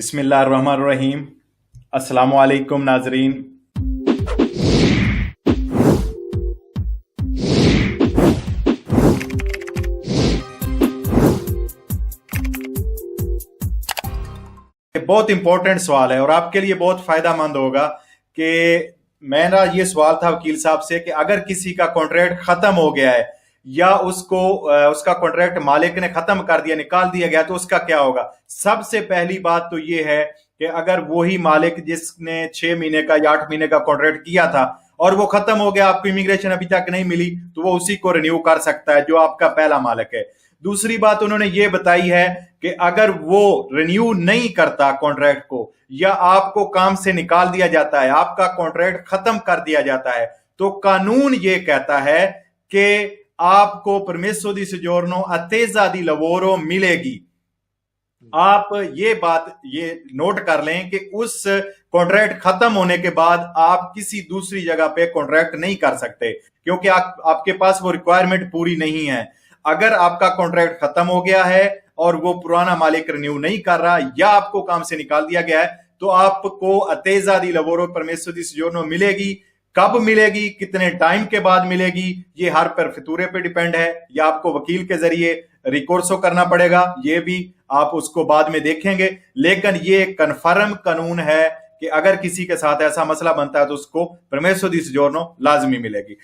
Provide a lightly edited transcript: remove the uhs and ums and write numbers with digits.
بسم اللہ الرحمن الرحیم۔ السلام علیکم ناظرین۔ بہت امپورٹنٹ سوال ہے اور آپ کے لیے بہت فائدہ مند ہوگا کہ میرا یہ سوال تھا وکیل صاحب سے کہ اگر کسی کا کانٹریکٹ ختم ہو گیا ہے یا اس کا کانٹریکٹ مالک نے ختم کر دیا، نکال دیا گیا، تو اس کا کیا ہوگا؟ سب سے پہلی بات تو یہ ہے کہ اگر وہی مالک جس نے 6 مہینے کا یا 8 مہینے کا کانٹریکٹ کیا تھا اور وہ ختم ہو گیا، آپ کو امیگریشن ابھی تک نہیں ملی، تو وہ اسی کو رینیو کر سکتا ہے جو آپ کا پہلا مالک ہے۔ دوسری بات انہوں نے یہ بتائی ہے کہ اگر وہ رینیو نہیں کرتا کانٹریکٹ کو یا آپ کو کام سے نکال دیا جاتا ہے، آپ کا کانٹریکٹ ختم کر دیا جاتا ہے، تو قانون یہ کہتا ہے کہ آپ کو پرمیسو دی سوجورنو اتیزا دی لوورو ملے گی۔ آپ یہ بات نوٹ کر لیں کہ اس کانٹریکٹ ختم ہونے کے بعد آپ کسی دوسری جگہ پہ کانٹریکٹ نہیں کر سکتے، کیونکہ آپ کے پاس وہ ریکوائرمنٹ پوری نہیں ہے۔ اگر آپ کا کانٹریکٹ ختم ہو گیا ہے اور وہ پرانا مالک رینیو نہیں کر رہا یا آپ کو کام سے نکال دیا گیا ہے، تو آپ کو اتیزا دی لوورو پرمیسو دی سوجورنو ملے گی۔ کب ملے گی، کتنے ٹائم کے بعد ملے گی، یہ ہر پر فطورے پہ ڈیپینڈ ہے، یا آپ کو وکیل کے ذریعے ریکورسو کرنا پڑے گا، یہ بھی آپ اس کو بعد میں دیکھیں گے۔ لیکن یہ کنفرم قانون ہے کہ اگر کسی کے ساتھ ایسا مسئلہ بنتا ہے تو اس کو پرمیسو دی سوجورنو لازمی ملے گی۔